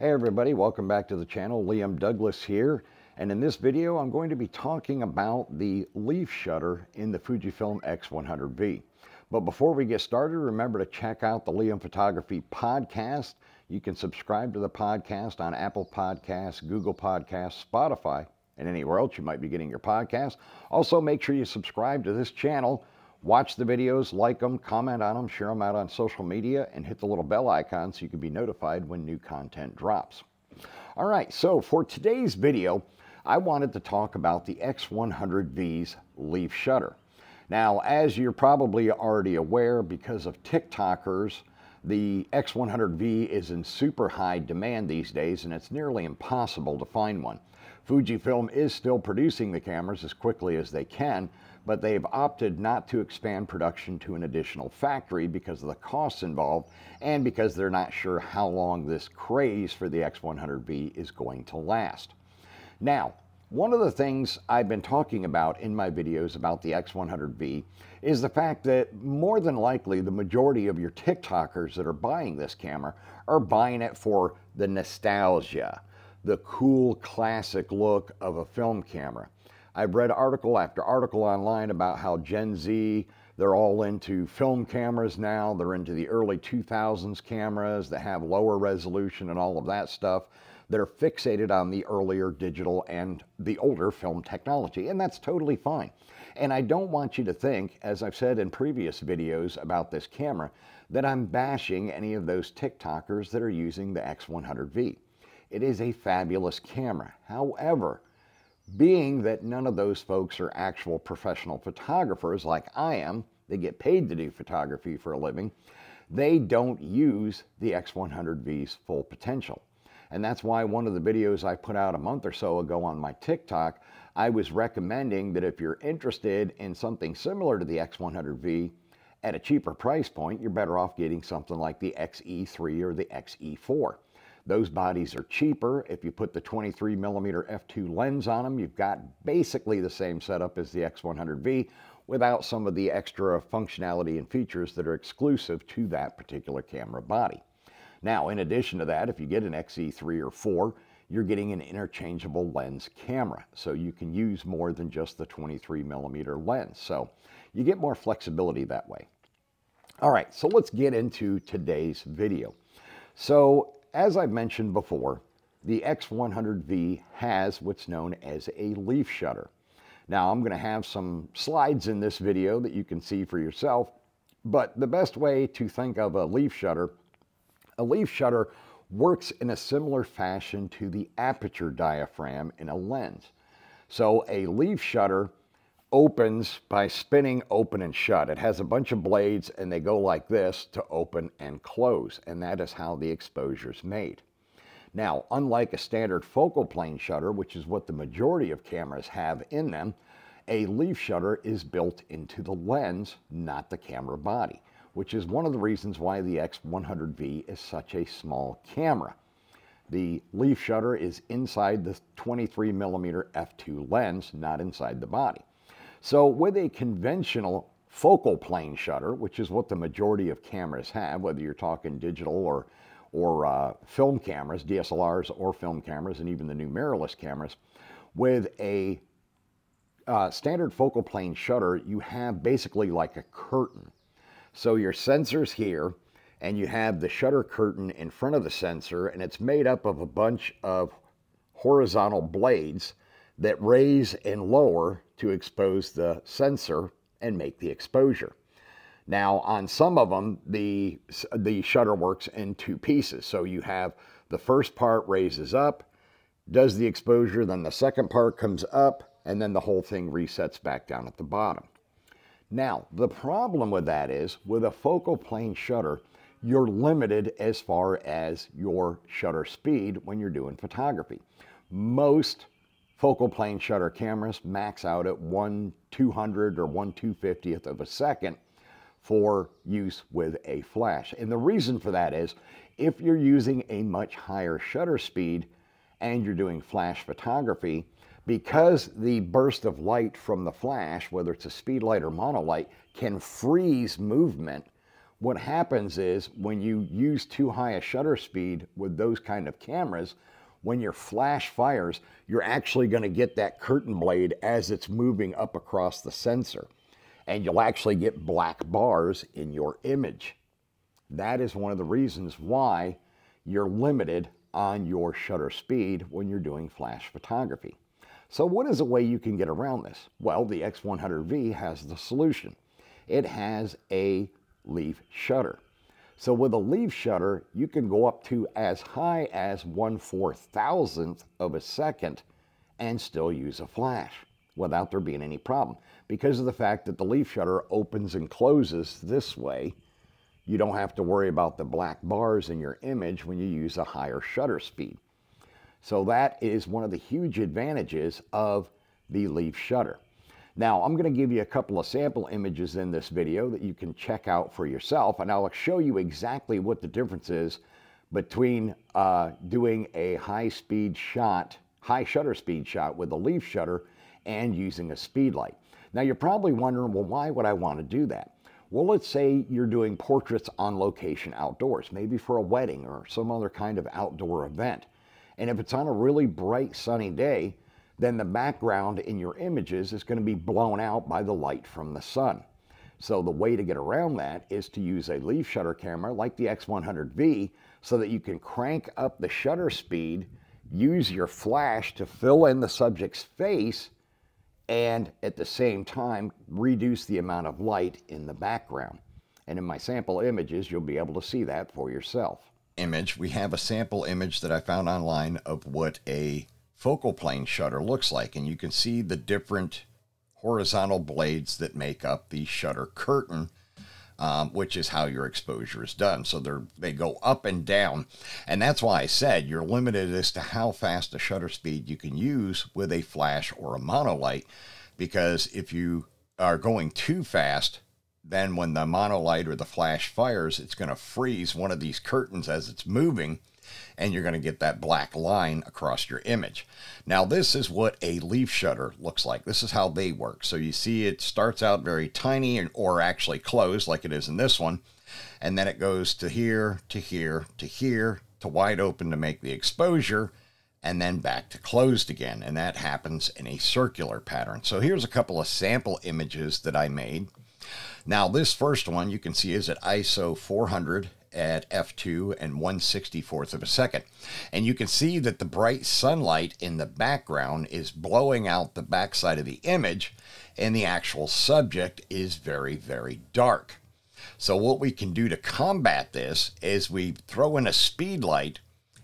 Hey everybody, welcome back to the channel. Liam Douglas here, and in this video I'm going to be talking about the leaf shutter in the Fujifilm x100v. But before we get started, remember to check out the Liam Photography podcast. You can subscribe to the podcast on Apple Podcasts, Google Podcasts, Spotify, and anywhere else you might be getting your podcast. Also, make sure you subscribe to this channel. Watch the videos, like them, comment on them, share them out on social media, and hit the little bell icon so you can be notified when new content drops. All right, so for today's video, I wanted to talk about the X100V's leaf shutter. Now, as you're probably already aware, because of TikTokers, the X100V is in super high demand these days, and it's nearly impossible to find one. Fujifilm is still producing the cameras as quickly as they can, but they've opted not to expand production to an additional factory because of the costs involved and because they're not sure how long this craze for the X100V is going to last. Now, one of the things I've been talking about in my videos about the X100V is the fact that more than likely the majority of your TikTokers that are buying this camera are buying it for the nostalgia, the cool classic look of a film camera. I've read article after article online about how Gen Z, they're all into film cameras now. They're into the early 2000s cameras that have lower resolution and all of that stuff. They're fixated on the earlier digital and the older film technology, and that's totally fine. And I don't want you to think, as I've said in previous videos about this camera, that I'm bashing any of those TikTokers that are using the X100V. It is a fabulous camera. However, being that none of those folks are actual professional photographers like I am, they get paid to do photography for a living, they don't use the X100V's full potential. And that's why one of the videos I put out a month or so ago on my TikTok, I was recommending that if you're interested in something similar to the X100V at a cheaper price point, you're better off getting something like the XE3 or the XE4. Those bodies are cheaper. If you put the 23mm f2 lens on them, you've got basically the same setup as the X100V without some of the extra functionality and features that are exclusive to that particular camera body. Now, in addition to that, if you get an XE3 or 4, you're getting an interchangeable lens camera. So you can use more than just the 23mm lens. So you get more flexibility that way. All right, so let's get into today's video. So, as I've mentioned before, the X100V has what's known as a leaf shutter. Now, I'm going to have some slides in this video that you can see for yourself, but the best way to think of a leaf shutter works in a similar fashion to the aperture diaphragm in a lens. So a leaf shutter opens by spinning open and shut. It has a bunch of blades and they go like this to open and close, and that is how the exposure is made. Now, unlike a standard focal plane shutter, which is what the majority of cameras have in them, a leaf shutter is built into the lens, not the camera body, which is one of the reasons why the X100V is such a small camera. The leaf shutter is inside the 23mm f2 lens, not inside the body. So with a conventional focal plane shutter, which is what the majority of cameras have, whether you're talking digital or film cameras, DSLRs or film cameras, and even the new mirrorless cameras, with a standard focal plane shutter, you have basically like a curtain. So your sensor's here, and you have the shutter curtain in front of the sensor, and it's made up of a bunch of horizontal blades that raise and lower to expose the sensor and make the exposure. Now, on some of them, the shutter works in two pieces. So you have the first part raises up, does the exposure, then the second part comes up, and then the whole thing resets back down at the bottom. Now, the problem with that is, with a focal plane shutter, you're limited as far as your shutter speed when you're doing photography. Most focal plane shutter cameras max out at 1/200 or 1/250th of a second for use with a flash. And the reason for that is, if you're using a much higher shutter speed and you're doing flash photography, because the burst of light from the flash, whether it's a speed light or monolight, can freeze movement what happens is when you use too high a shutter speed with those kind of cameras, when your flash fires, you're actually going to get that curtain blade as it's moving up across the sensor. And you'll actually get black bars in your image. That is one of the reasons why you're limited on your shutter speed when you're doing flash photography. So what is a way you can get around this? Well, the X100V has the solution. It has a leaf shutter. So with a leaf shutter, you can go up to as high as 1/4000th of a second and still use a flash without there being any problem. Because of the fact that the leaf shutter opens and closes this way, you don't have to worry about the black bars in your image when you use a higher shutter speed. So that is one of the huge advantages of the leaf shutter. Now, I'm going to give you a couple of sample images in this video that you can check out for yourself, and I'll show you exactly what the difference is between doing a high shutter speed shot with a leaf shutter and using a speed light. Now, you're probably wondering, well, why would I want to do that? Well, let's say you're doing portraits on location outdoors, maybe for a wedding or some other kind of outdoor event. And if it's on a really bright sunny day, then the background in your images is going to be blown out by the light from the sun. So the way to get around that is to use a leaf shutter camera like the X100V so that you can crank up the shutter speed, use your flash to fill in the subject's face, and at the same time reduce the amount of light in the background. And in my sample images, you'll be able to see that for yourself. We have a sample image that I found online of what a focal plane shutter looks like, and you can see the different horizontal blades that make up the shutter curtain, which is how your exposure is done. So they go up and down, and that's why I said you're limited as to how fast a shutter speed you can use with a flash or a monolight, because if you are going too fast, then when the monolight or the flash fires, it's going to freeze one of these curtains as it's moving, and you're going to get that black line across your image. Now, this is what a leaf shutter looks like. This is how they work. So you see it starts out very tiny or actually closed like it is in this one, and then it goes to here, to here, to here, to wide open to make the exposure, and then back to closed again. And that happens in a circular pattern. So here's a couple of sample images that I made. Now, this first one you can see is at ISO 400 at f2 and 1/64th of a second. And you can see that the bright sunlight in the background is blowing out the backside of the image, and the actual subject is very, very dark. So what we can do to combat this is we throw in a speed light,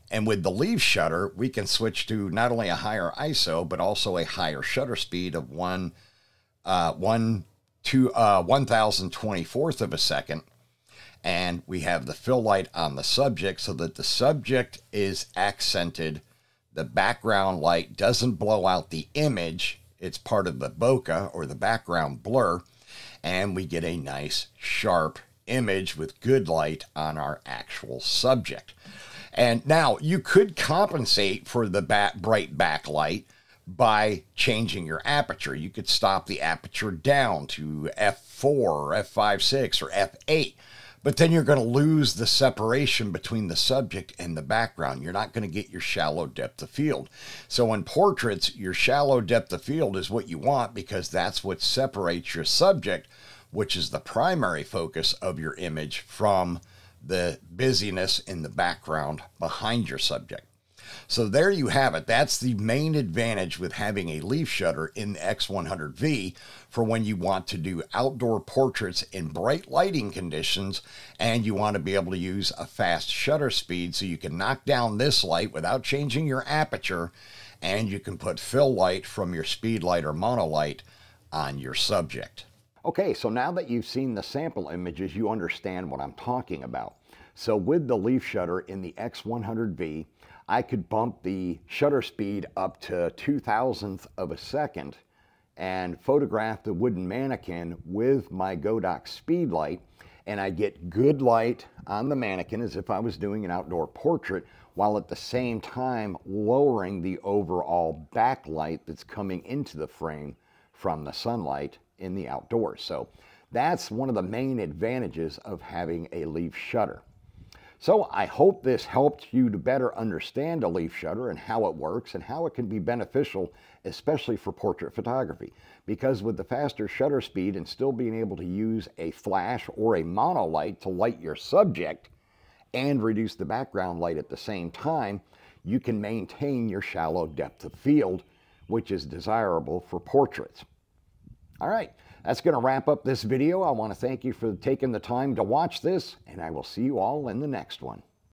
and with the leaf shutter, we can switch to not only a higher ISO, but also a higher shutter speed of 1024th of a second. And we have the fill light on the subject so that the subject is accented. The background light doesn't blow out the image. It's part of the bokeh or the background blur. And we get a nice sharp image with good light on our actual subject. And now you could compensate for the bright backlight by changing your aperture. You could stop the aperture down to f4 or f5.6 or f8. But then you're going to lose the separation between the subject and the background. You're not going to get your shallow depth of field. So in portraits, your shallow depth of field is what you want, because that's what separates your subject, which is the primary focus of your image, from the busyness in the background behind your subject. So there you have it. That's the main advantage with having a leaf shutter in the X100V for when you want to do outdoor portraits in bright lighting conditions, and you want to be able to use a fast shutter speed so you can knock down this light without changing your aperture, and you can put fill light from your speed light or monolight on your subject. Okay, so now that you've seen the sample images, you understand what I'm talking about. So with the leaf shutter in the X100V, I could bump the shutter speed up to 0.002 of a second and photograph the wooden mannequin with my Godox speed light, and I get good light on the mannequin as if I was doing an outdoor portrait, while at the same time lowering the overall backlight that's coming into the frame from the sunlight in the outdoors. So That's one of the main advantages of having a leaf shutter. So I hope this helped you to better understand a leaf shutter and how it works and how it can be beneficial, especially for portrait photography. Because with the faster shutter speed and still being able to use a flash or a monolight to light your subject and reduce the background light at the same time, you can maintain your shallow depth of field, which is desirable for portraits. All right, that's going to wrap up this video. I want to thank you for taking the time to watch this, and I will see you all in the next one.